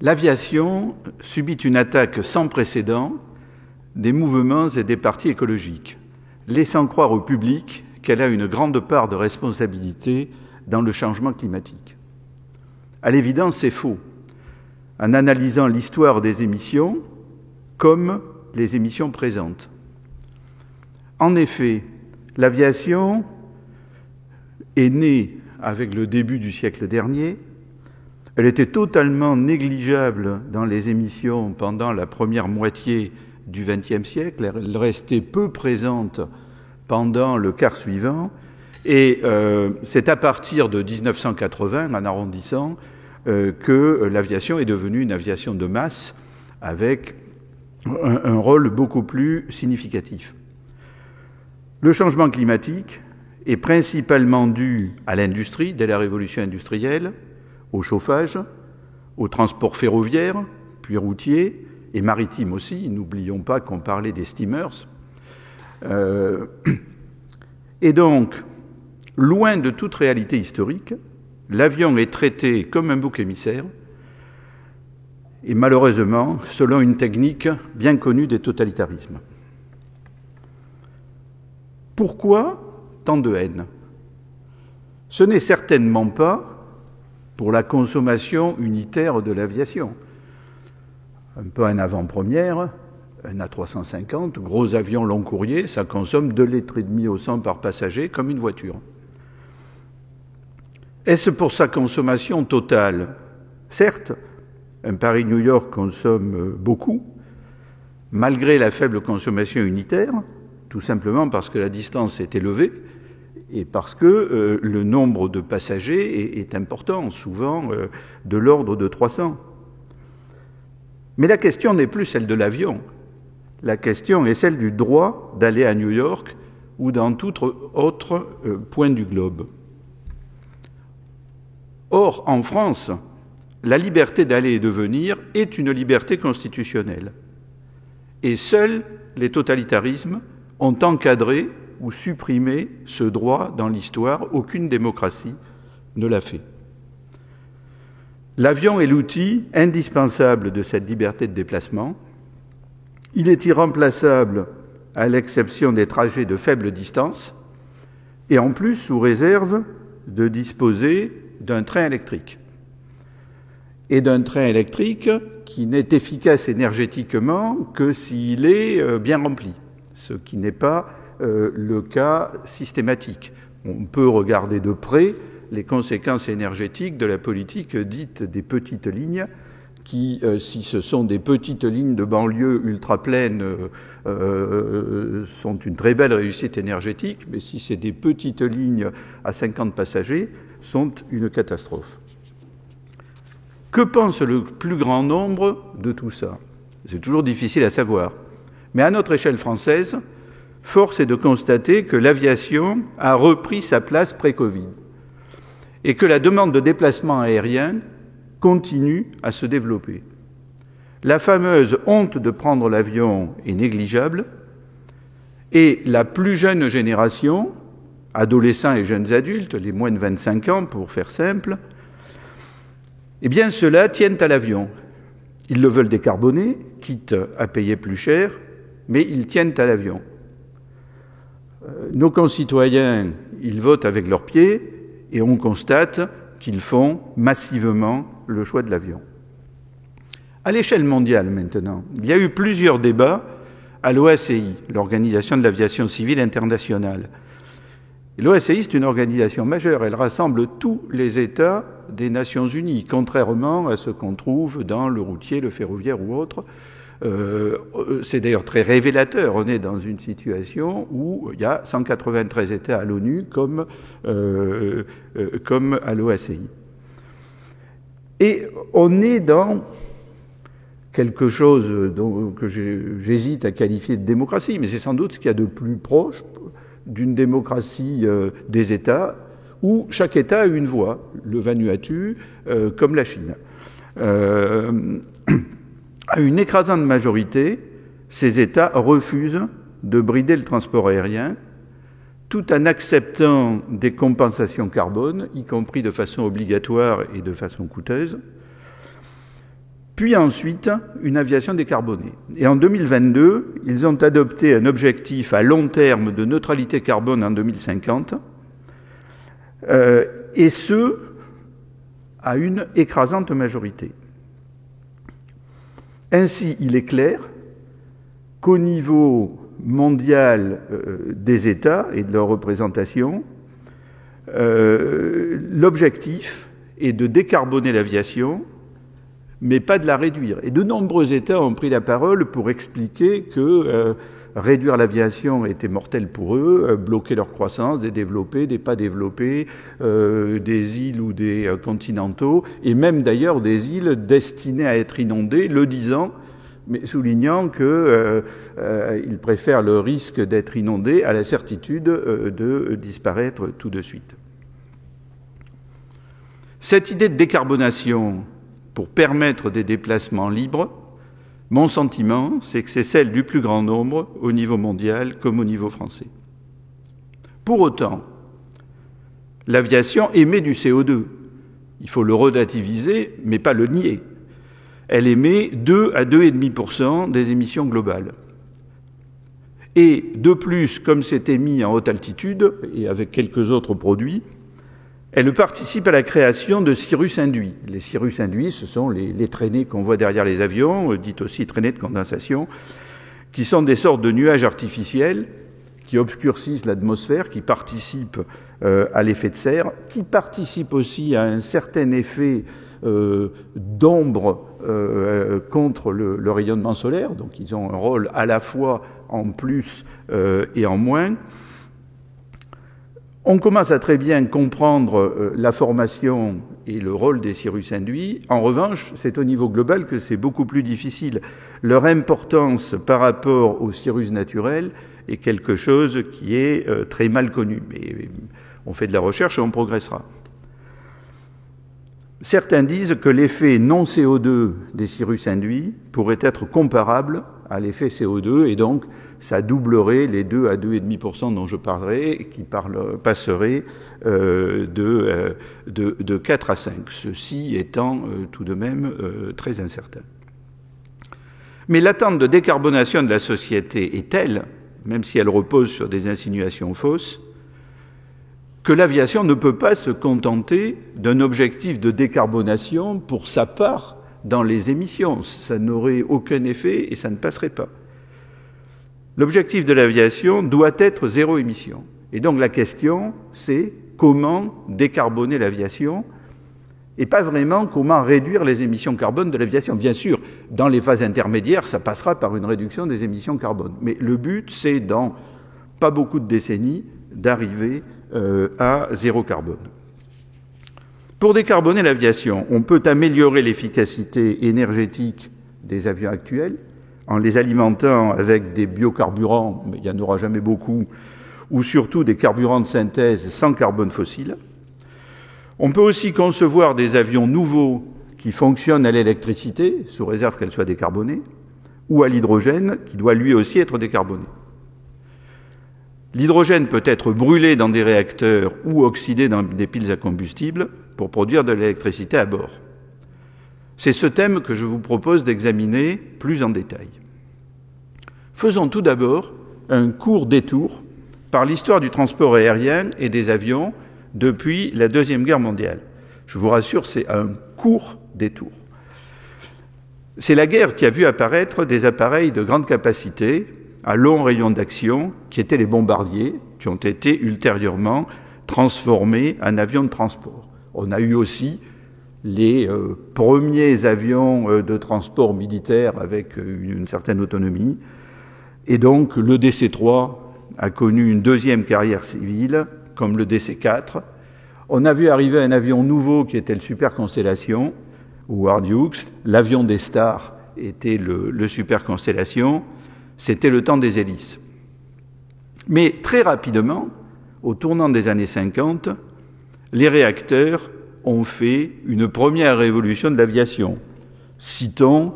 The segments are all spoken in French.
L'aviation subit une attaque sans précédent des mouvements et des partis écologiques, laissant croire au public qu'elle a une grande part de responsabilité dans le changement climatique. À l'évidence, c'est faux, en analysant l'histoire des émissions comme les émissions présentes. En effet, l'aviation est née avec le début du siècle dernier. Elle était totalement négligeable dans les émissions pendant la première moitié du XXe siècle. Elle restait peu présente pendant le quart suivant. Et c'est à partir de 1980, en arrondissant, que l'aviation est devenue une aviation de masse avec un rôle beaucoup plus significatif. Le changement climatique est principalement dû à l'industrie, dès la révolution industrielle, au chauffage, au transport ferroviaire, puis routier, et maritime aussi. N'oublions pas qu'on parlait des steamers. Et donc, loin de toute réalité historique, l'avion est traité comme un bouc émissaire, et malheureusement, selon une technique bien connue des totalitarismes. Pourquoi tant de haine? Ce n'est certainement pas pour la consommation unitaire de l'aviation. Un peu en avant-première, un A350, gros avion long courrier, ça consomme 2,5 litres au 100 par passager, comme une voiture. Est-ce pour sa consommation totale? Certes, un Paris-New York consomme beaucoup, malgré la faible consommation unitaire, tout simplement parce que la distance est élevée et parce que le nombre de passagers est important, souvent de l'ordre de 300. Mais la question n'est plus celle de l'avion. La question est celle du droit d'aller à New York ou dans tout autre point du globe. Or, en France, la liberté d'aller et de venir est une liberté constitutionnelle. Et seuls les totalitarismes ont encadré ou supprimé ce droit dans l'histoire. Aucune démocratie ne l'a fait. L'avion est l'outil indispensable de cette liberté de déplacement. Il est irremplaçable à l'exception des trajets de faible distance et en plus sous réserve de disposer d'un train électrique. Et d'un train électrique qui n'est efficace énergétiquement que s'il est bien rempli, ce qui n'est pas le cas systématique. On peut regarder de près les conséquences énergétiques de la politique dite des petites lignes, qui, si ce sont des petites lignes de banlieue ultra-pleines, sont une très belle réussite énergétique, mais si c'est des petites lignes à 50 passagers, sont une catastrophe. Que pense le plus grand nombre de tout ça? C'est toujours difficile à savoir. Mais à notre échelle française, force est de constater que l'aviation a repris sa place pré-Covid et que la demande de déplacement aérien continue à se développer. La fameuse honte de prendre l'avion est négligeable et la plus jeune génération, adolescents et jeunes adultes, les moins de 25 ans pour faire simple, eh bien ceux-là tiennent à l'avion. Ils le veulent décarboner, quitte à payer plus cher, mais ils tiennent à l'avion. Nos concitoyens, ils votent avec leurs pieds et on constate qu'ils font massivement le choix de l'avion. À l'échelle mondiale maintenant, il y a eu plusieurs débats à l'OACI, l'Organisation de l'aviation civile internationale. L'OACI, c'est une organisation majeure, elle rassemble tous les États des Nations Unies, contrairement à ce qu'on trouve dans le routier, le ferroviaire ou autre. C'est d'ailleurs très révélateur. On est dans une situation où il y a 193 États à l'ONU comme à l'OACI. Et on est dans quelque chose que j'hésite à qualifier de démocratie, mais c'est sans doute ce qu'il y a de plus proche d'une démocratie des États, où chaque État a une voix, le Vanuatu, comme la Chine. À une écrasante majorité, ces États refusent de brider le transport aérien, tout en acceptant des compensations carbone, y compris de façon obligatoire et de façon coûteuse, puis ensuite une aviation décarbonée. Et en 2022, ils ont adopté un objectif à long terme de neutralité carbone en 2050, et ce, à une écrasante majorité. Ainsi, il est clair qu'au niveau mondial des États et de leur représentation, l'objectif est de décarboner l'aviation, mais pas de la réduire. Et de nombreux États ont pris la parole pour expliquer que réduire l'aviation était mortel pour eux, bloquer leur croissance, des développés, des pas développés, des îles ou des continentaux, et même d'ailleurs des îles destinées à être inondées, le disant, mais soulignant qu'ils préfèrent le risque d'être inondés à la certitude de disparaître tout de suite. Cette idée de décarbonation pour permettre des déplacements libres, mon sentiment, c'est que c'est celle du plus grand nombre au niveau mondial comme au niveau français. Pour autant, l'aviation émet du CO2. Il faut le relativiser, mais pas le nier. Elle émet 2 à 2,5% des émissions globales. Et de plus, comme c'est émis en haute altitude, et avec quelques autres produits, elle participe à la création de cirrus induits. Les cirrus induits, ce sont les traînées qu'on voit derrière les avions, dites aussi traînées de condensation, qui sont des sortes de nuages artificiels qui obscurcissent l'atmosphère, qui participent à l'effet de serre, qui participent aussi à un certain effet d'ombre contre le rayonnement solaire. Donc ils ont un rôle à la fois en plus et en moins. On commence à très bien comprendre la formation et le rôle des cirrus induits. En revanche, c'est au niveau global que c'est beaucoup plus difficile. Leur importance par rapport aux cirrus naturels est quelque chose qui est très mal connu. Mais on fait de la recherche et on progressera. Certains disent que l'effet non CO2 des cirrus induits pourrait être comparable à l'effet CO2 et donc ça doublerait les 2 à 2,5% dont je parlerai et qui passerait de 4 à 5, ceci étant tout de même très incertain. Mais l'attente de décarbonation de la société est telle, même si elle repose sur des insinuations fausses, que l'aviation ne peut pas se contenter d'un objectif de décarbonation pour sa part dans les émissions. Ça n'aurait aucun effet et ça ne passerait pas. L'objectif de l'aviation doit être zéro émission. Et donc la question, c'est comment décarboner l'aviation et pas vraiment comment réduire les émissions carbone de l'aviation. Bien sûr, dans les phases intermédiaires, ça passera par une réduction des émissions carbone. Mais le but, c'est dans pas beaucoup de décennies d'arriver à zéro carbone. Pour décarboner l'aviation, on peut améliorer l'efficacité énergétique des avions actuels en les alimentant avec des biocarburants, mais il n'y en aura jamais beaucoup, ou surtout des carburants de synthèse sans carbone fossile. On peut aussi concevoir des avions nouveaux qui fonctionnent à l'électricité, sous réserve qu'elle soit décarbonée, ou à l'hydrogène, qui doit lui aussi être décarboné. L'hydrogène peut être brûlé dans des réacteurs ou oxydé dans des piles à combustible pour produire de l'électricité à bord. C'est ce thème que je vous propose d'examiner plus en détail. Faisons tout d'abord un court détour par l'histoire du transport aérien et des avions depuis la Deuxième Guerre mondiale. Je vous rassure, c'est un court détour. C'est la guerre qui a vu apparaître des appareils de grande capacité, à long rayon d'action, qui étaient les bombardiers, qui ont été ultérieurement transformés en avions de transport. On a eu aussi les premiers avions de transport militaire avec une certaine autonomie. Et donc, le DC-3 a connu une deuxième carrière civile, comme le DC-4. On a vu arriver un avion nouveau qui était le Super Constellation, ou Howard Hughes. L'avion des stars était le Super Constellation. C'était le temps des hélices. Mais très rapidement, au tournant des années 50, les réacteurs ont fait une première révolution de l'aviation. Citons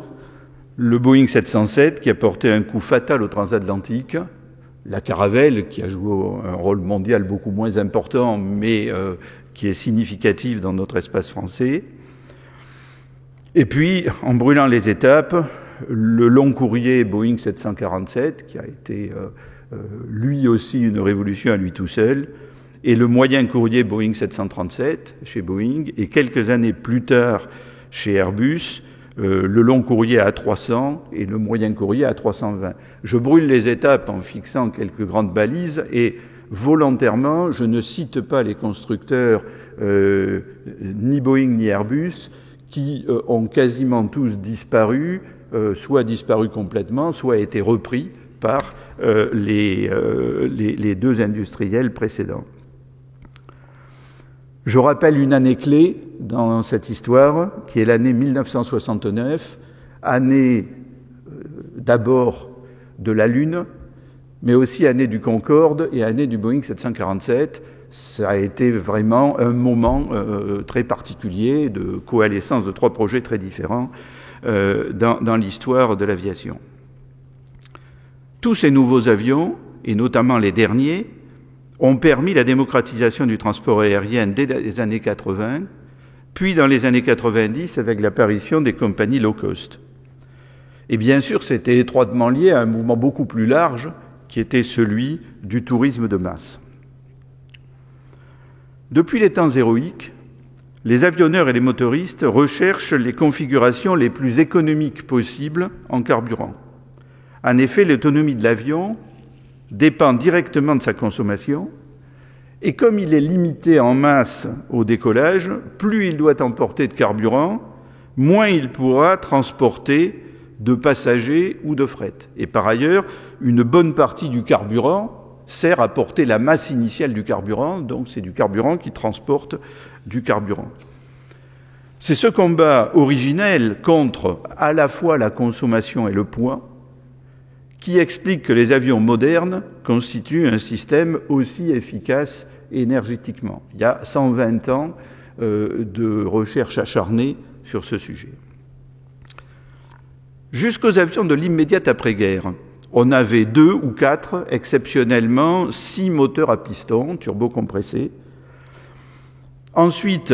le Boeing 707 qui a porté un coup fatal au transatlantique, la Caravelle qui a joué un rôle mondial beaucoup moins important mais qui est significatif dans notre espace français, Et puis, en brûlant les étapes, le long courrier Boeing 747, qui a été lui aussi une révolution à lui tout seul, et le moyen courrier Boeing 737 chez Boeing, et quelques années plus tard chez Airbus, le long courrier A300 et le moyen courrier A320. Je brûle les étapes en fixant quelques grandes balises et volontairement, je ne cite pas les constructeurs ni Boeing ni Airbus qui ont quasiment tous disparu, soit disparu complètement, soit été repris par les deux industriels précédents. Je rappelle une année clé dans cette histoire, qui est l'année 1969, année d'abord de la Lune, mais aussi année du Concorde et année du Boeing 747. Ça a été vraiment un moment très particulier de coalescence de trois projets très différents dans l'histoire de l'aviation. Tous ces nouveaux avions, et notamment les derniers, ont permis la démocratisation du transport aérien dès les années 80, puis dans les années 90 avec l'apparition des compagnies low cost. Et bien sûr, c'était étroitement lié à un mouvement beaucoup plus large qui était celui du tourisme de masse. Depuis les temps héroïques, les avionneurs et les motoristes recherchent les configurations les plus économiques possibles en carburant. En effet, l'autonomie de l'avion dépend directement de sa consommation, et comme il est limité en masse au décollage, plus il doit emporter de carburant, moins il pourra transporter de passagers ou de fret. Et par ailleurs, une bonne partie du carburant sert à porter la masse initiale du carburant, donc c'est du carburant qui transporte du carburant. C'est ce combat originel contre à la fois la consommation et le poids qui explique que les avions modernes constituent un système aussi efficace énergétiquement. Il y a 120 ans de recherche acharnée sur ce sujet. Jusqu'aux avions de l'immédiate après-guerre, on avait 2 ou 4, exceptionnellement 6 moteurs à piston turbocompressés. Ensuite,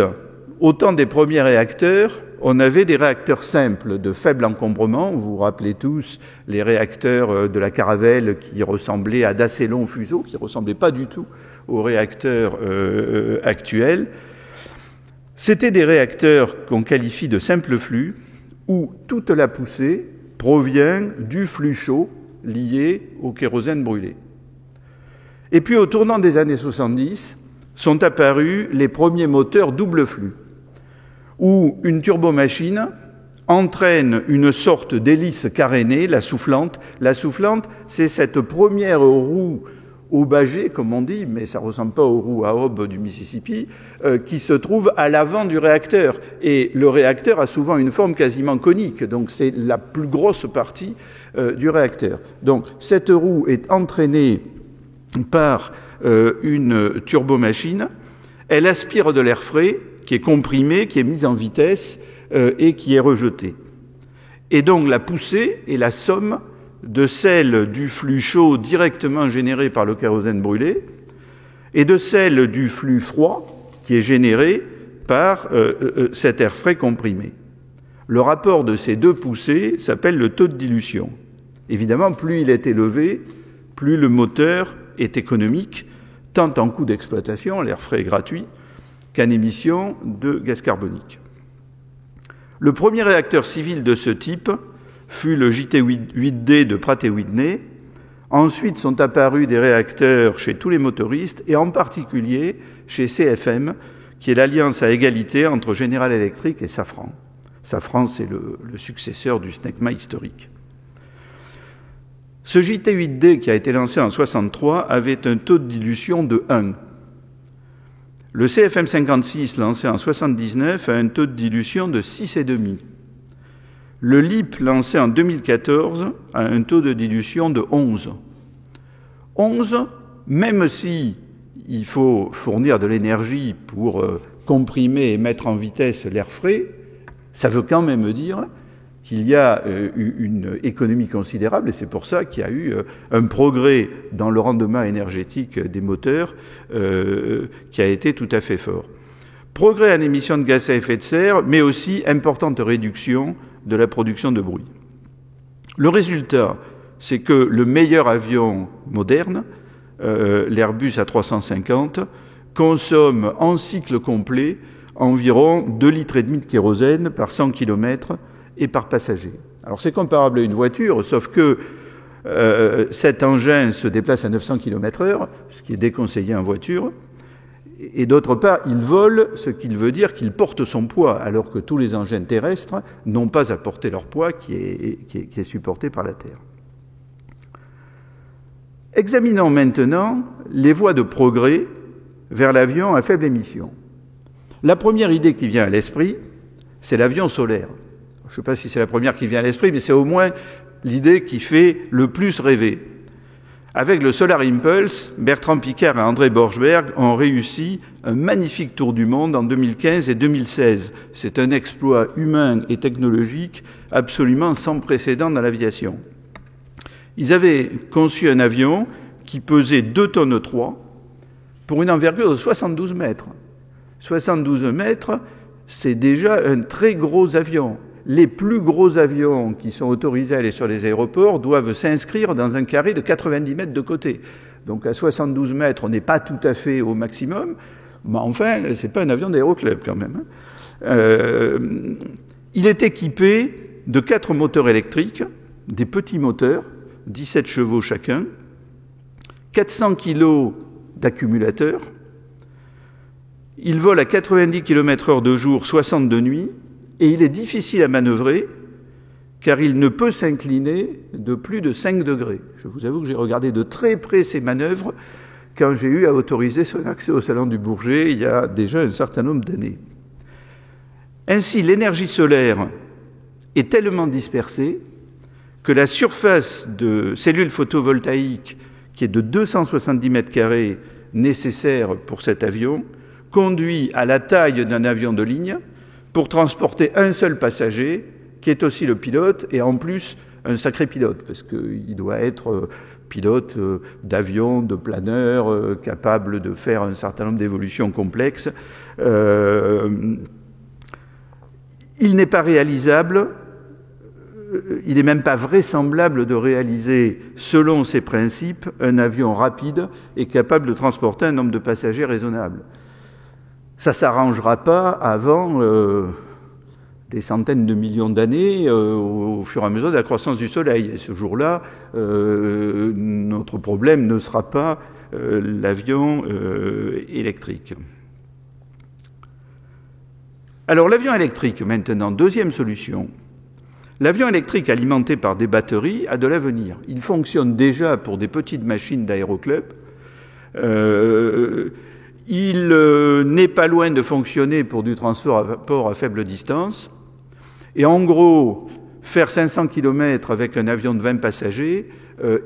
au temps des premiers réacteurs, on avait des réacteurs simples de faible encombrement. Vous vous rappelez tous les réacteurs de la Caravelle qui ressemblaient à d'assez longs fuseaux, qui ne ressemblaient pas du tout aux réacteurs actuels. C'étaient des réacteurs qu'on qualifie de simple flux, où toute la poussée provient du flux chaud lié au kérosène brûlé. Et puis au tournant des années 70, sont apparus les premiers moteurs double flux, où une turbomachine entraîne une sorte d'hélice carénée, la soufflante. La soufflante, c'est cette première roue aubagée, comme on dit, mais ça ne ressemble pas aux roues à aubes du Mississippi, qui se trouve à l'avant du réacteur. Et le réacteur a souvent une forme quasiment conique, donc c'est la plus grosse partie du réacteur. Donc cette roue est entraînée par une turbomachine, elle aspire de l'air frais, qui est comprimé, qui est mis en vitesse et qui est rejeté. Et donc la poussée est la somme de celle du flux chaud directement généré par le kérosène brûlé et de celle du flux froid qui est généré par cet air frais comprimé. Le rapport de ces deux poussées s'appelle le taux de dilution. Évidemment, plus il est élevé, plus le moteur est économique, tant en coût d'exploitation, l'air frais est gratuit, qu'en émission de gaz carbonique. Le premier réacteur civil de ce type fut le JT8D de Pratt & Whitney. Ensuite sont apparus des réacteurs chez tous les motoristes et en particulier chez CFM, qui est l'alliance à égalité entre General Electric et Safran. Safran, c'est le successeur du SNECMA historique. Ce JT8D qui a été lancé en 1963 avait un taux de dilution de 1. Le CFM56, lancé en 1979, a un taux de dilution de 6,5. Le LEAP, lancé en 2014, a un taux de dilution de 11. 11, même si il faut fournir de l'énergie pour comprimer et mettre en vitesse l'air frais, ça veut quand même dire qu'il y a une économie considérable, et c'est pour ça qu'il y a eu un progrès dans le rendement énergétique des moteurs qui a été tout à fait fort. Progrès en émissions de gaz à effet de serre, mais aussi importante réduction de la production de bruit. Le résultat, c'est que le meilleur avion moderne, l'Airbus A350, consomme en cycle complet environ 2,5 litres de kérosène par 100 km et par passager. Alors c'est comparable à une voiture, sauf que cet engin se déplace à 900 km/h, ce qui est déconseillé en voiture, et d'autre part, il vole, ce qui veut dire qu'il porte son poids, alors que tous les engins terrestres n'ont pas à porter leur poids qui est supporté par la Terre. Examinons maintenant les voies de progrès vers l'avion à faible émission. La première idée qui vient à l'esprit, c'est l'avion solaire. Je ne sais pas si c'est la première qui vient à l'esprit, mais c'est au moins l'idée qui fait le plus rêver. Avec le Solar Impulse, Bertrand Piccard et André Borschberg ont réussi un magnifique tour du monde en 2015 et 2016. C'est un exploit humain et technologique absolument sans précédent dans l'aviation. Ils avaient conçu un avion qui pesait 2,3 tonnes pour une envergure de 72 mètres. 72 mètres, c'est déjà un très gros avion. Les plus gros avions qui sont autorisés à aller sur les aéroports doivent s'inscrire dans un carré de 90 mètres de côté. Donc à 72 mètres, on n'est pas tout à fait au maximum, mais enfin, c'est pas un avion d'aéroclub quand même. Il est équipé de 4 moteurs électriques, des petits moteurs, 17 chevaux chacun, 400 kg d'accumulateurs. Il vole à 90 km/h de jour, 60 de nuit, et il est difficile à manœuvrer car il ne peut s'incliner de plus de 5 degrés. Je vous avoue que j'ai regardé de très près ces manœuvres quand j'ai eu à autoriser son accès au Salon du Bourget il y a déjà un certain nombre d'années. Ainsi, l'énergie solaire est tellement dispersée que la surface de cellules photovoltaïques, qui est de 270 mètres carrés nécessaire pour cet avion, conduit à la taille d'un avion de ligne pour transporter un seul passager, qui est aussi le pilote, et en plus un sacré pilote, parce qu'il doit être pilote d'avion, de planeur, capable de faire un certain nombre d'évolutions complexes. Il n'est pas réalisable, il n'est même pas vraisemblable de réaliser, selon ces principes, un avion rapide et capable de transporter un nombre de passagers raisonnable. Ça ne s'arrangera pas avant des centaines de millions d'années au fur et à mesure de la croissance du Soleil. Et ce jour-là, notre problème ne sera pas l'avion électrique. Alors l'avion électrique, maintenant, deuxième solution. L'avion électrique alimenté par des batteries a de l'avenir. Il fonctionne déjà pour des petites machines d'aéroclub. Il n'est pas loin de fonctionner pour du transport à faible distance. Et en gros, faire 500 km avec un avion de 20 passagers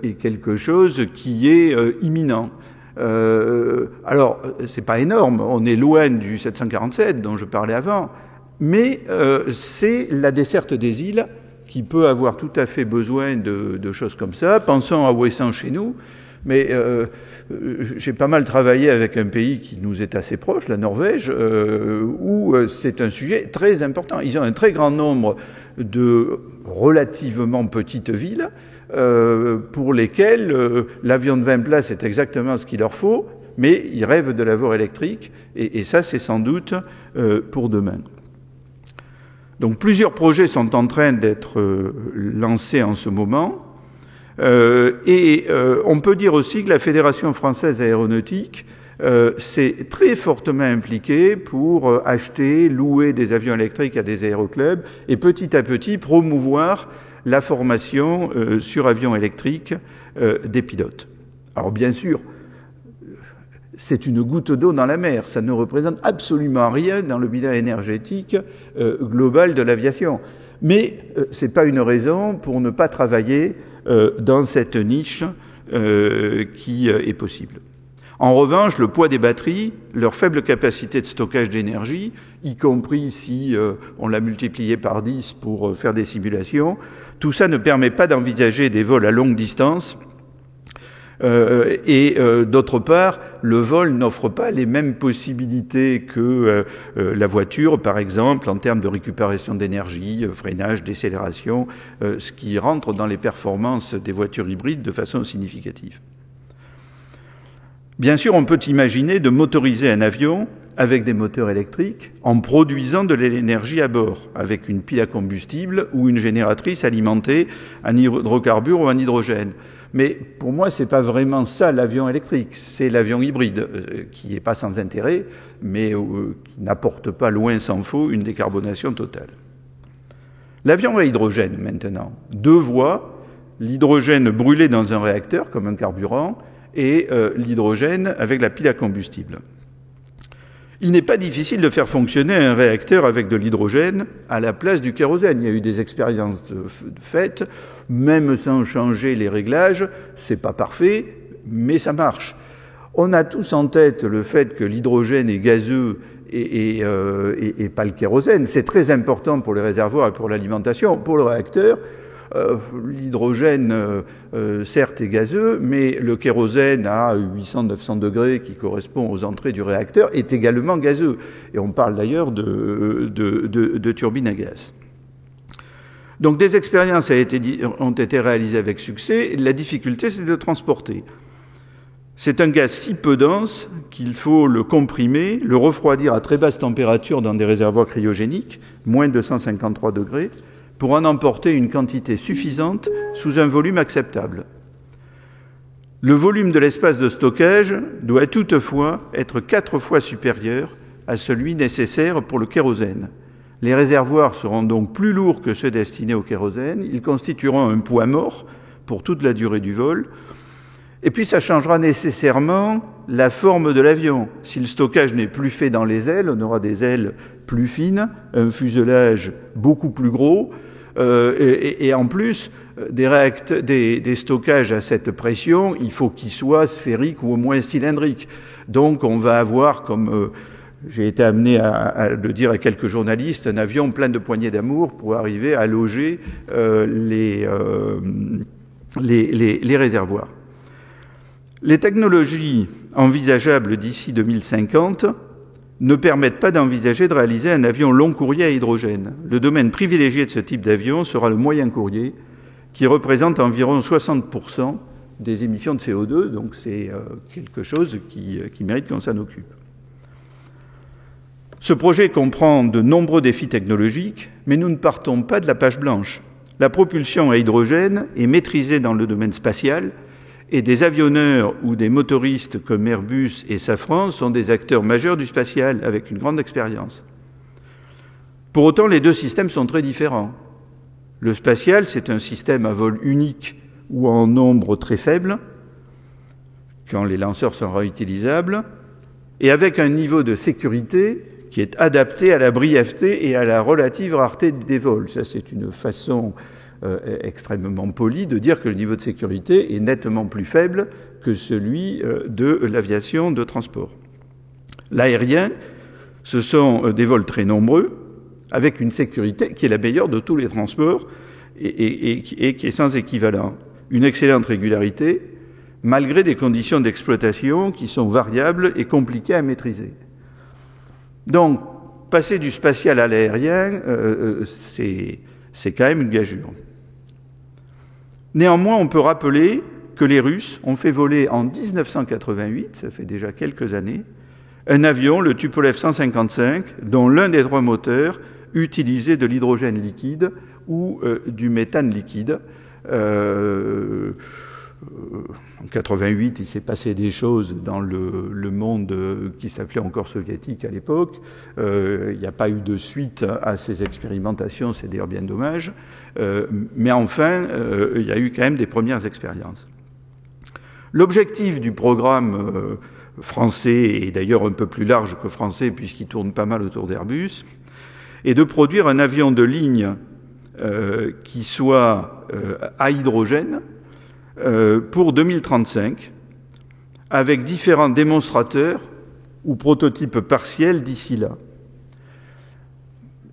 est quelque chose qui est imminent. Alors, c'est pas énorme, on est loin du 747 dont je parlais avant, mais c'est la desserte des îles qui peut avoir tout à fait besoin de choses comme ça. Pensons à Ouessant chez nous, mais j'ai pas mal travaillé avec un pays qui nous est assez proche, la Norvège, où c'est un sujet très important. Ils ont un très grand nombre de relativement petites villes pour lesquelles l'avion de 20 places est exactement ce qu'il leur faut, mais ils rêvent de l'avion électrique, et ça, c'est sans doute pour demain. Donc plusieurs projets sont en train d'être lancés en ce moment. On peut dire aussi que la Fédération française aéronautique s'est très fortement impliquée pour acheter, louer des avions électriques à des aéroclubs et petit à petit promouvoir la formation sur avions électriques des pilotes. Alors bien sûr, c'est une goutte d'eau dans la mer, ça ne représente absolument rien dans le bilan énergétique global de l'aviation. Mais ce n'est pas une raison pour ne pas travailler dans cette niche qui est possible. En revanche, le poids des batteries, leur faible capacité de stockage d'énergie, y compris si on l'a multiplié par 10 pour faire des simulations, tout ça ne permet pas d'envisager des vols à longue distance D'autre part, le vol n'offre pas les mêmes possibilités que la voiture, par exemple, en termes de récupération d'énergie, freinage, décélération, ce qui rentre dans les performances des voitures hybrides de façon significative. Bien sûr, on peut imaginer de motoriser un avion avec des moteurs électriques en produisant de l'énergie à bord, avec une pile à combustible ou une génératrice alimentée en hydrocarbures ou en hydrogène. Mais pour moi, ce n'est pas vraiment ça l'avion électrique, c'est l'avion hybride, qui n'est pas sans intérêt, mais qui n'apporte pas loin s'en faut une décarbonation totale. L'avion à hydrogène maintenant, 2 voies, l'hydrogène brûlé dans un réacteur comme un carburant et l'hydrogène avec la pile à combustible. Il n'est pas difficile de faire fonctionner un réacteur avec de l'hydrogène à la place du kérosène. Il y a eu des expériences faites, même sans changer les réglages, c'est pas parfait, mais ça marche. On a tous en tête le fait que l'hydrogène est gazeux et pas le kérosène. C'est très important pour les réservoirs et pour l'alimentation. Pour le réacteur, l'hydrogène, certes, est gazeux, mais le kérosène à 800-900 degrés, qui correspond aux entrées du réacteur, est également gazeux. Et on parle d'ailleurs de turbines à gaz. Donc des expériences ont été réalisées avec succès. La difficulté, c'est de le transporter. C'est un gaz si peu dense qu'il faut le comprimer, le refroidir à très basse température dans des réservoirs cryogéniques, moins de 153 degrés, pour en emporter une quantité suffisante sous un volume acceptable. Le volume de l'espace de stockage doit toutefois être 4 fois supérieur à celui nécessaire pour le kérosène. Les réservoirs seront donc plus lourds que ceux destinés au kérosène, ils constitueront un poids mort pour toute la durée du vol, et puis ça changera nécessairement la forme de l'avion. Si le stockage n'est plus fait dans les ailes, on aura des ailes plus fines, un fuselage beaucoup plus gros, et en plus, des stockages à cette pression, il faut qu'ils soient sphériques ou au moins cylindriques. Donc on va avoir, comme j'ai été amené à le dire à quelques journalistes, un avion plein de poignées d'amour pour arriver à loger les réservoirs. Les technologies envisageables d'ici 2050 ne permettent pas d'envisager de réaliser un avion long courrier à hydrogène. Le domaine privilégié de ce type d'avion sera le moyen courrier, qui représente environ 60% des émissions de CO2, donc c'est quelque chose qui mérite qu'on s'en occupe. Ce projet comprend de nombreux défis technologiques, mais nous ne partons pas de la page blanche. La propulsion à hydrogène est maîtrisée dans le domaine spatial, et des avionneurs ou des motoristes comme Airbus et Safran sont des acteurs majeurs du spatial avec une grande expérience. Pour autant, les 2 systèmes sont très différents. Le spatial, c'est un système à vol unique ou en nombre très faible, quand les lanceurs sont réutilisables, et avec un niveau de sécurité qui est adapté à la brièveté et à la relative rareté des vols. Ça, c'est une façon extrêmement poli de dire que le niveau de sécurité est nettement plus faible que celui de l'aviation de transport. L'aérien, ce sont des vols très nombreux, avec une sécurité qui est la meilleure de tous les transports et qui est sans équivalent. Une excellente régularité, malgré des conditions d'exploitation qui sont variables et compliquées à maîtriser. Donc, passer du spatial à l'aérien, c'est quand même une gageure. Néanmoins, on peut rappeler que les Russes ont fait voler en 1988, ça fait déjà quelques années, un avion, le Tupolev 155, dont l'un des 3 moteurs utilisait de l'hydrogène liquide ou du méthane liquide. En 88, il s'est passé des choses dans le monde qui s'appelait encore soviétique à l'époque. Il n'y a pas eu de suite à ces expérimentations, c'est d'ailleurs bien dommage. Mais enfin, il y a eu quand même des premières expériences. L'objectif du programme français, et d'ailleurs un peu plus large que français puisqu'il tourne pas mal autour d'Airbus, est de produire un avion de ligne qui soit à hydrogène pour 2035, avec différents démonstrateurs ou prototypes partiels d'ici là.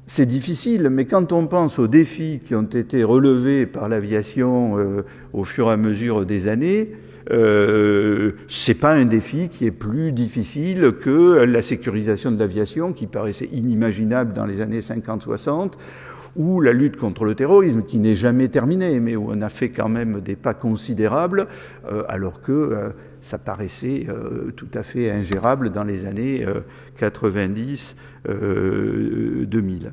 C'est difficile, mais quand on pense aux défis qui ont été relevés par l'aviation au fur et à mesure des années, c'est pas un défi qui est plus difficile que la sécurisation de l'aviation, qui paraissait inimaginable dans les années 50-60, ou la lutte contre le terrorisme, qui n'est jamais terminée, mais où on a fait quand même des pas considérables, alors que ça paraissait tout à fait ingérable dans les années 90-2000.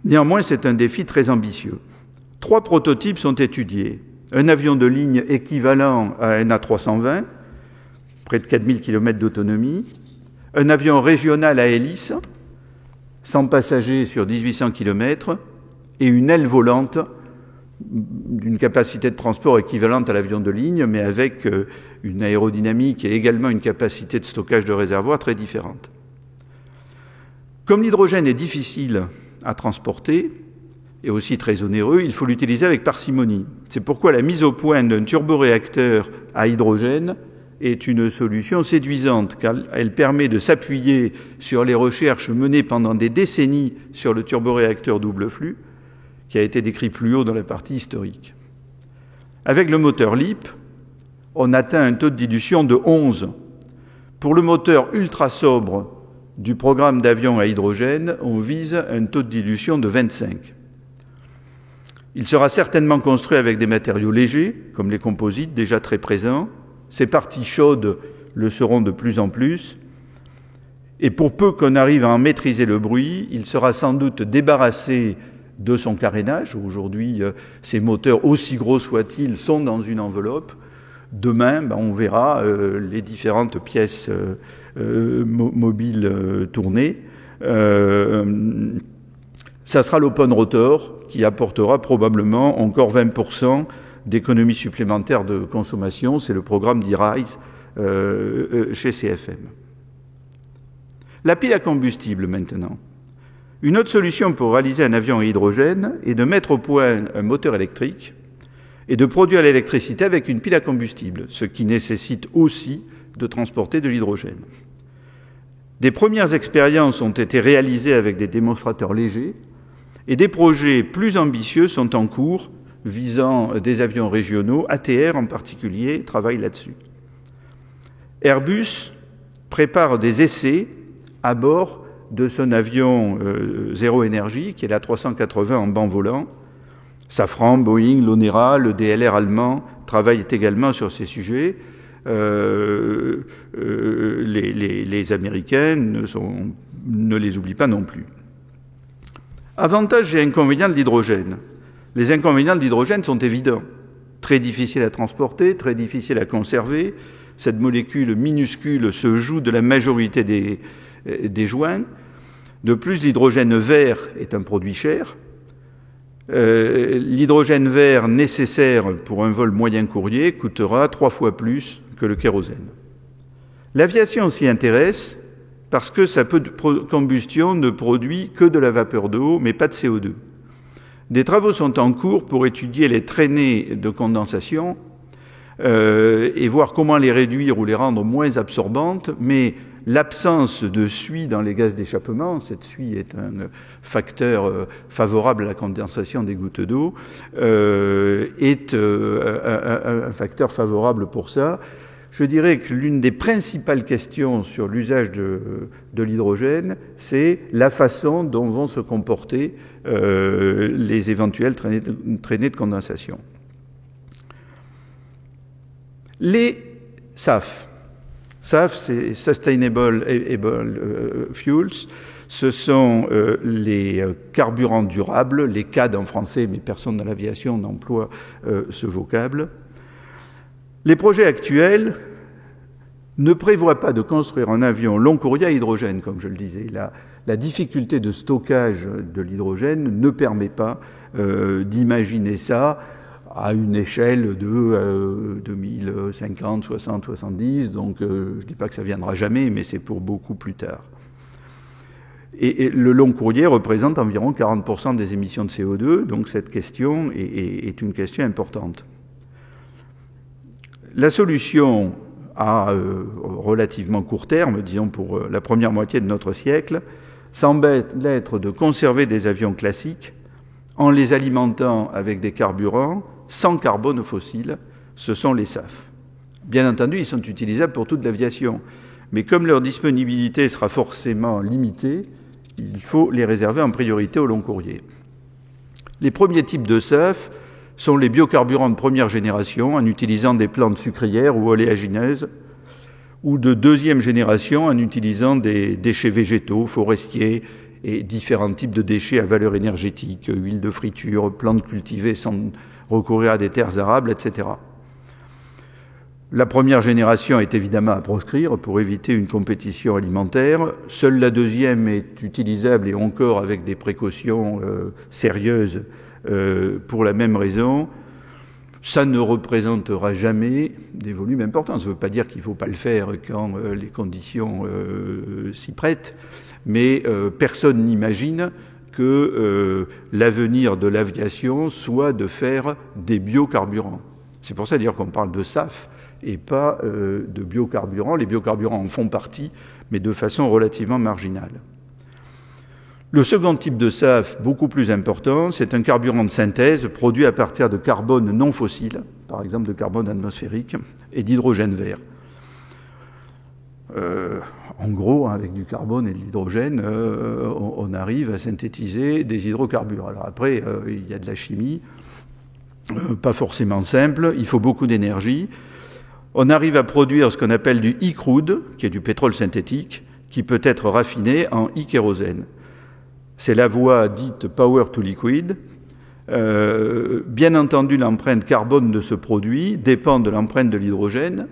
Néanmoins, c'est un défi très ambitieux. 3 prototypes sont étudiés. Un avion de ligne équivalent à un A320, près de 4000 km d'autonomie, un avion régional à hélice, 100 passagers sur 1800 km, et une aile volante d'une capacité de transport équivalente à l'avion de ligne, mais avec une aérodynamique et également une capacité de stockage de réservoir très différente. Comme l'hydrogène est difficile à transporter, et aussi très onéreux, il faut l'utiliser avec parcimonie. C'est pourquoi la mise au point d'un turboréacteur à hydrogène est une solution séduisante, car elle permet de s'appuyer sur les recherches menées pendant des décennies sur le turboréacteur double flux, qui a été décrit plus haut dans la partie historique. Avec le moteur LEAP, on atteint un taux de dilution de 11. Pour le moteur ultra sobre du programme d'avion à hydrogène, on vise un taux de dilution de 25. Il sera certainement construit avec des matériaux légers, comme les composites, déjà très présents. Ces parties chaudes le seront de plus en plus. Et pour peu qu'on arrive à en maîtriser le bruit, il sera sans doute débarrassé de son carénage. Aujourd'hui, ces moteurs, aussi gros soient-ils, sont dans une enveloppe. Demain, on verra les différentes pièces mobiles tourner. Ça sera l'open rotor qui apportera probablement encore 20% d'économies supplémentaires de consommation. C'est le programme d'e-Rise chez CFM. La pile à combustible maintenant. Une autre solution pour réaliser un avion à hydrogène est de mettre au point un moteur électrique et de produire l'électricité avec une pile à combustible, ce qui nécessite aussi de transporter de l'hydrogène. Des premières expériences ont été réalisées avec des démonstrateurs légers et des projets plus ambitieux sont en cours visant des avions régionaux. ATR en particulier travaille là-dessus. Airbus prépare des essais à bord de son avion zéro énergie, qui est l'A380 en banc volant. Safran, Boeing, l'Onera, le DLR allemand travaillent également sur ces sujets. Les Américains ne les oublient pas non plus. Avantages et inconvénients de l'hydrogène. Les inconvénients de l'hydrogène sont évidents. Très difficile à transporter, très difficile à conserver. Cette molécule minuscule se joue de la majorité des joints. De plus, l'hydrogène vert est un produit cher. L'hydrogène vert nécessaire pour un vol moyen courrier coûtera 3 fois plus que le kérosène. L'aviation s'y intéresse parce que sa combustion ne produit que de la vapeur d'eau, mais pas de CO2. Des travaux sont en cours pour étudier les traînées de condensation et voir comment les réduire ou les rendre moins absorbantes, mais l'absence de suie dans les gaz d'échappement, cette suie est un facteur favorable à la condensation des gouttes d'eau, est un facteur favorable pour ça. Je dirais que l'une des principales questions sur l'usage de l'hydrogène, c'est la façon dont vont se comporter les éventuelles traînées de condensation. Les SAF. SAF, c'est Sustainable Fuels. Ce sont les carburants durables, les CAD en français, mais personne dans l'aviation n'emploie ce vocable. Les projets actuels ne prévoient pas de construire un avion long courrier à hydrogène, comme je le disais. La difficulté de stockage de l'hydrogène ne permet pas d'imaginer ça à une échelle de 2050, 60, 70. Donc, je ne dis pas que ça viendra jamais, mais c'est pour beaucoup plus tard. Et le long courrier représente environ 40% des émissions de CO2, donc cette question est une question importante. La solution à relativement court terme, disons pour la première moitié de notre siècle, semble être de conserver des avions classiques en les alimentant avec des carburants sans carbone fossile, ce sont les SAF. Bien entendu, ils sont utilisables pour toute l'aviation, mais comme leur disponibilité sera forcément limitée, il faut les réserver en priorité au long courrier. Les premiers types de SAF sont les biocarburants de première génération en utilisant des plantes sucrières ou oléagineuses, ou de deuxième génération en utilisant des déchets végétaux, forestiers et différents types de déchets à valeur énergétique, huile de friture, plantes cultivées sans recourir à des terres arables, etc. La première génération est évidemment à proscrire pour éviter une compétition alimentaire. Seule la deuxième est utilisable et encore avec des précautions sérieuses pour la même raison. Ça ne représentera jamais des volumes importants. Ça ne veut pas dire qu'il ne faut pas le faire quand les conditions s'y prêtent, mais personne n'imagine que l'avenir de l'aviation soit de faire des biocarburants. C'est pour ça d'ailleurs qu'on parle de SAF et pas de biocarburants. Les biocarburants en font partie, mais de façon relativement marginale. Le second type de SAF, beaucoup plus important, c'est un carburant de synthèse produit à partir de carbone non fossile, par exemple de carbone atmosphérique, et d'hydrogène vert. En gros, avec du carbone et de l'hydrogène, on arrive à synthétiser des hydrocarbures. Alors après, il y a de la chimie, pas forcément simple, il faut beaucoup d'énergie. On arrive à produire ce qu'on appelle du e-crude, qui est du pétrole synthétique, qui peut être raffiné en e-kérosène. C'est la voie dite power to liquid. Bien entendu, l'empreinte carbone de ce produit dépend de l'empreinte de l'hydrogène,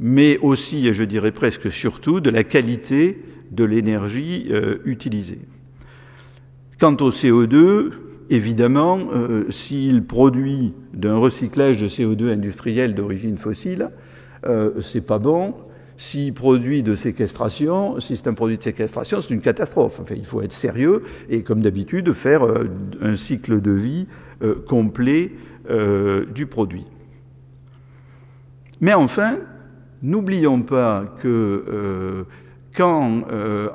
mais aussi, et je dirais presque surtout, de la qualité de l'énergie utilisée. Quant au CO2, évidemment, s'il produit d'un recyclage de CO2 industriel d'origine fossile, c'est pas bon. S'il produit de séquestration, si c'est un produit de séquestration, c'est une catastrophe. Enfin, il faut être sérieux et, comme d'habitude, faire un cycle de vie complet du produit. Mais enfin, n'oublions pas que quand,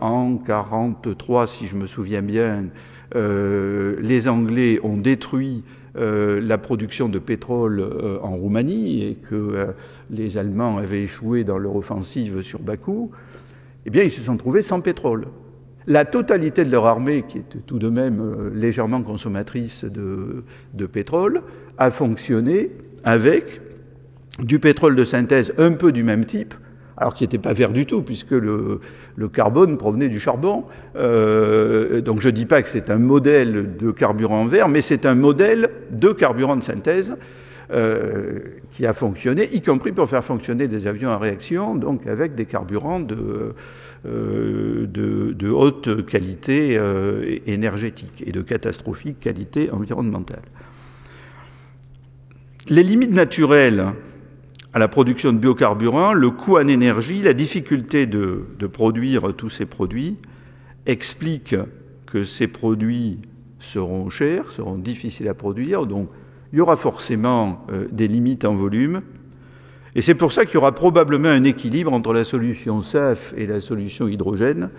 en 1943, si je me souviens bien, les Anglais ont détruit la production de pétrole en Roumanie et que les Allemands avaient échoué dans leur offensive sur Bakou, eh bien, ils se sont trouvés sans pétrole. La totalité de leur armée, qui était tout de même légèrement consommatrice de pétrole, a fonctionné avec du pétrole de synthèse un peu du même type, alors qui n'était pas vert du tout, puisque le carbone provenait du charbon. Donc je ne dis pas que c'est un modèle de carburant vert, mais c'est un modèle de carburant de synthèse qui a fonctionné, y compris pour faire fonctionner des avions à réaction, donc avec des carburants de haute qualité énergétique et de catastrophique qualité environnementale. Les limites naturelles à la production de biocarburants, le coût en énergie, la difficulté de produire tous ces produits expliquent que ces produits seront chers, seront difficiles à produire, donc il y aura forcément des limites en volume. Et c'est pour ça qu'il y aura probablement un équilibre entre la solution SAF et la solution hydrogène.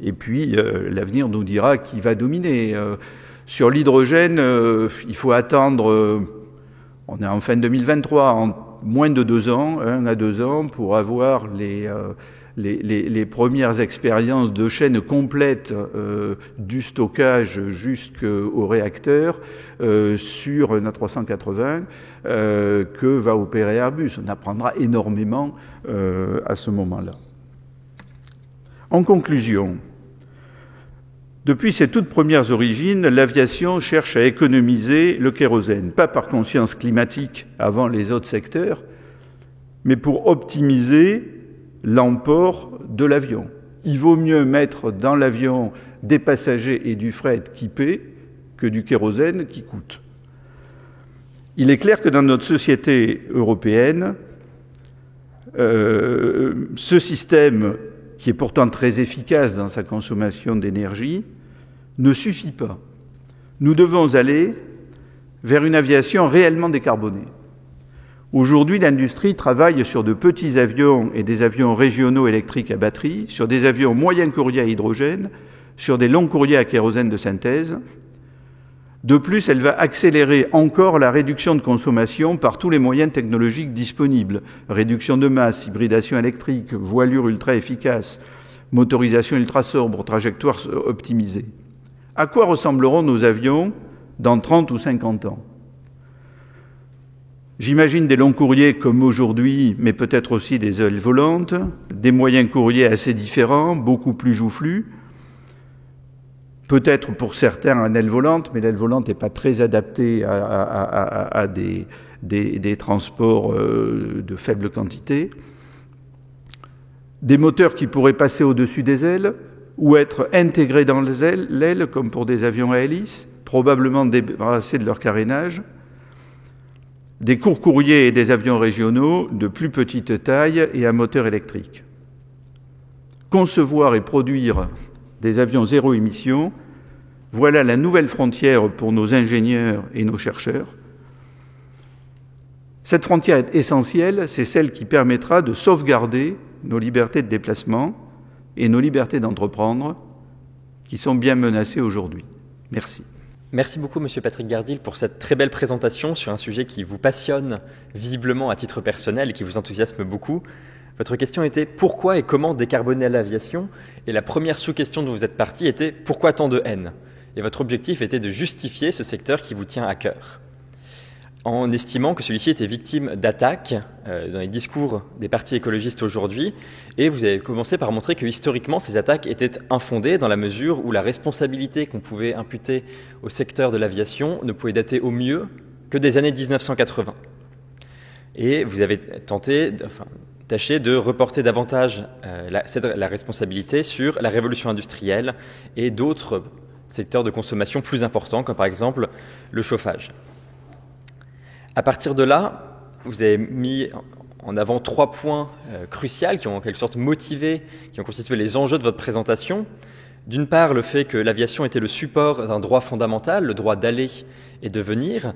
Et puis l'avenir nous dira qui va dominer. Sur l'hydrogène, il faut attendre, on est en fin 2023, en moins de 2 ans, 1 à 2 ans, pour avoir les premières expériences de chaîne complète du stockage jusqu'au réacteur sur un A380 que va opérer Airbus. On apprendra énormément à ce moment-là. En conclusion, depuis ses toutes premières origines, l'aviation cherche à économiser le kérosène, pas par conscience climatique avant les autres secteurs, mais pour optimiser l'emport de l'avion. Il vaut mieux mettre dans l'avion des passagers et du fret qui paient que du kérosène qui coûte. Il est clair que dans notre société européenne, ce système, qui est pourtant très efficace dans sa consommation d'énergie, ne suffit pas. Nous devons aller vers une aviation réellement décarbonée. Aujourd'hui, l'industrie travaille sur de petits avions et des avions régionaux électriques à batterie, sur des avions moyen courriers à hydrogène, sur des longs courriers à kérosène de synthèse. De plus, elle va accélérer encore la réduction de consommation par tous les moyens technologiques disponibles. Réduction de masse, hybridation électrique, voilure ultra efficace, motorisation ultra sobre, trajectoire optimisée. À quoi ressembleront nos avions dans 30 ou 50 ans? J'imagine des longs courriers comme aujourd'hui, mais peut-être aussi des ailes volantes, des moyens courriers assez différents, beaucoup plus joufflus. Peut-être pour certains une aile volante, mais l'aile volante n'est pas très adaptée à des transports de faible quantité. Des moteurs qui pourraient passer au-dessus des ailes ou être intégrés dans l'aile, comme pour des avions à hélice, probablement débarrassés de leur carénage. Des courts courriers et des avions régionaux de plus petite taille et à moteur électrique. Concevoir et produire des avions zéro émission, voilà la nouvelle frontière pour nos ingénieurs et nos chercheurs. Cette frontière est essentielle, c'est celle qui permettra de sauvegarder nos libertés de déplacement et nos libertés d'entreprendre qui sont bien menacées aujourd'hui. Merci. Merci beaucoup, Monsieur Patrick Gardil, pour cette très belle présentation sur un sujet qui vous passionne visiblement à titre personnel et qui vous enthousiasme beaucoup. Votre question était « Pourquoi et comment décarboner l'aviation ?» Et la première sous-question dont vous êtes parti était « Pourquoi tant de haine ?» Et votre objectif était de justifier ce secteur qui vous tient à cœur, en estimant que celui-ci était victime d'attaques dans les discours des partis écologistes aujourd'hui. Et vous avez commencé par montrer que historiquement, ces attaques étaient infondées dans la mesure où la responsabilité qu'on pouvait imputer au secteur de l'aviation ne pouvait dater au mieux que des années 1980. Et vous avez tâché de reporter davantage la responsabilité sur la révolution industrielle et d'autres secteurs de consommation plus importants, comme par exemple le chauffage. À partir de là, vous avez mis en avant 3 points cruciaux qui ont en quelque sorte motivé, qui ont constitué les enjeux de votre présentation. D'une part, le fait que l'aviation était le support d'un droit fondamental, le droit d'aller et de venir.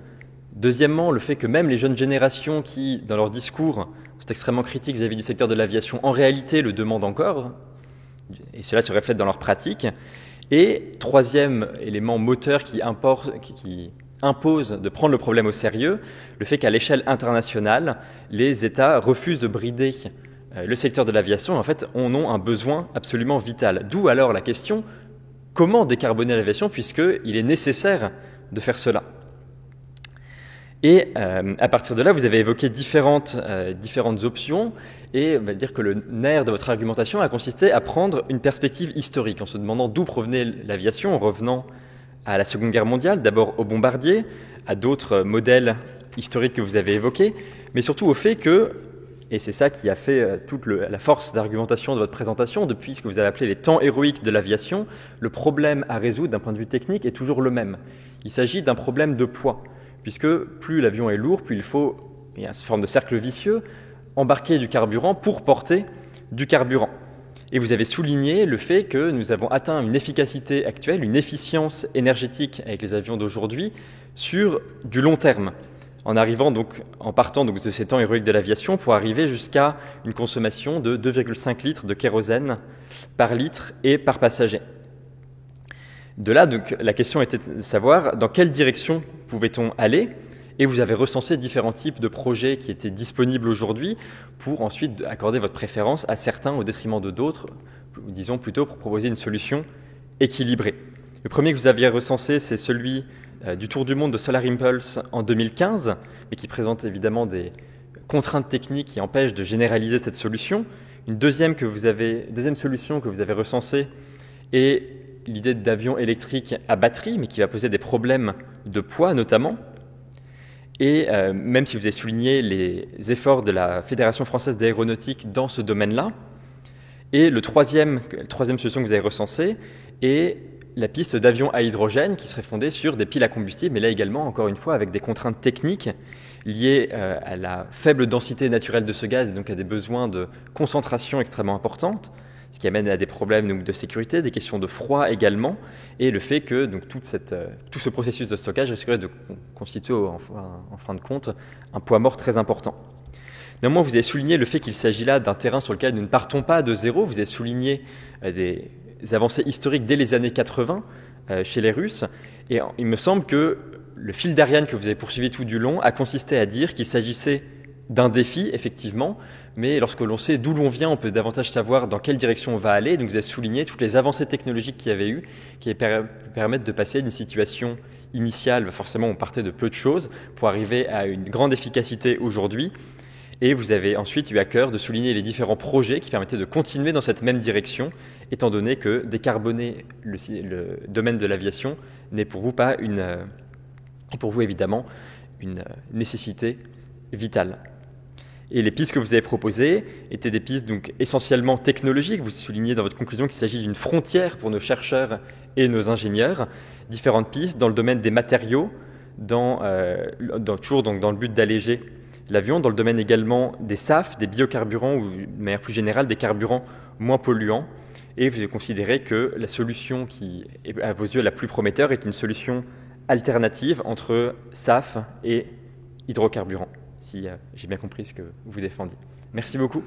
Deuxièmement, le fait que même les jeunes générations qui, dans leur discours, sont extrêmement critiques vis-à-vis du secteur de l'aviation, en réalité le demandent encore, et cela se reflète dans leur pratique. Et troisième élément moteur qui impose de prendre le problème au sérieux, le fait qu'à l'échelle internationale, les États refusent de brider le secteur de l'aviation et en fait en ont un besoin absolument vital. D'où alors la question, comment décarboner l'aviation puisqu'il est nécessaire de faire cela? Et à partir de là, vous avez évoqué différentes options et on va dire que le nerf de votre argumentation a consisté à prendre une perspective historique en se demandant d'où provenait l'aviation en revenant à la Seconde Guerre mondiale, d'abord aux bombardiers, à d'autres modèles historiques que vous avez évoqués, mais surtout au fait que, et c'est ça qui a fait toute la force d'argumentation de votre présentation, depuis ce que vous avez appelé les temps héroïques de l'aviation, le problème à résoudre d'un point de vue technique est toujours le même. Il s'agit d'un problème de poids, puisque plus l'avion est lourd, plus il y a une forme de cercle vicieux, embarquer du carburant pour porter du carburant. Et vous avez souligné le fait que nous avons atteint une efficacité actuelle, une efficience énergétique avec les avions d'aujourd'hui sur du long terme, en partant de ces temps héroïques de l'aviation pour arriver jusqu'à une consommation de 2,5 litres de kérosène par litre et par passager. De là, donc, la question était de savoir dans quelle direction pouvait-on aller, et vous avez recensé différents types de projets qui étaient disponibles aujourd'hui pour ensuite accorder votre préférence à certains au détriment de d'autres, disons plutôt pour proposer une solution équilibrée. Le premier que vous aviez recensé, c'est celui du Tour du monde de Solar Impulse en 2015, mais qui présente évidemment des contraintes techniques qui empêchent de généraliser cette solution. Une deuxième solution que vous avez recensée est l'idée d'avion électrique à batterie, mais qui va poser des problèmes de poids notamment. Et même si vous avez souligné les efforts de la Fédération française d'aéronautique dans ce domaine-là. Et la troisième solution que vous avez recensée est la piste d'avion à hydrogène qui serait fondée sur des piles à combustible, mais là également, encore une fois, avec des contraintes techniques liées à la faible densité naturelle de ce gaz et donc à des besoins de concentration extrêmement importantes, ce qui amène à des problèmes donc, de sécurité, des questions de froid également, et le fait que donc, tout ce processus de stockage risquerait de constituer en fin de compte un poids mort très important. Néanmoins, vous avez souligné le fait qu'il s'agit là d'un terrain sur lequel nous ne partons pas de zéro. Vous avez souligné des avancées historiques dès les années 80, chez les Russes. Et il me semble que le fil d'Ariane que vous avez poursuivi tout du long a consisté à dire qu'il s'agissait d'un défi, effectivement, mais lorsque l'on sait d'où l'on vient, on peut davantage savoir dans quelle direction on va aller. Donc vous avez souligné toutes les avancées technologiques qu'il y avait eu, qui permettent de passer d'une situation initiale, forcément on partait de peu de choses, pour arriver à une grande efficacité aujourd'hui. Et vous avez ensuite eu à cœur de souligner les différents projets qui permettaient de continuer dans cette même direction, étant donné que décarboner le domaine de l'aviation n'est pour vous pas pour vous évidemment une nécessité vitale. Et les pistes que vous avez proposées étaient des pistes donc essentiellement technologiques. Vous soulignez dans votre conclusion qu'il s'agit d'une frontière pour nos chercheurs et nos ingénieurs. Différentes pistes dans le domaine des matériaux, toujours donc dans le but d'alléger l'avion, dans le domaine également des SAF, des biocarburants ou de manière plus générale des carburants moins polluants. Et vous avez considéré que la solution qui est à vos yeux la plus prometteure est une solution alternative entre SAF et hydrocarburants, si j'ai bien compris ce que vous défendiez. Merci beaucoup.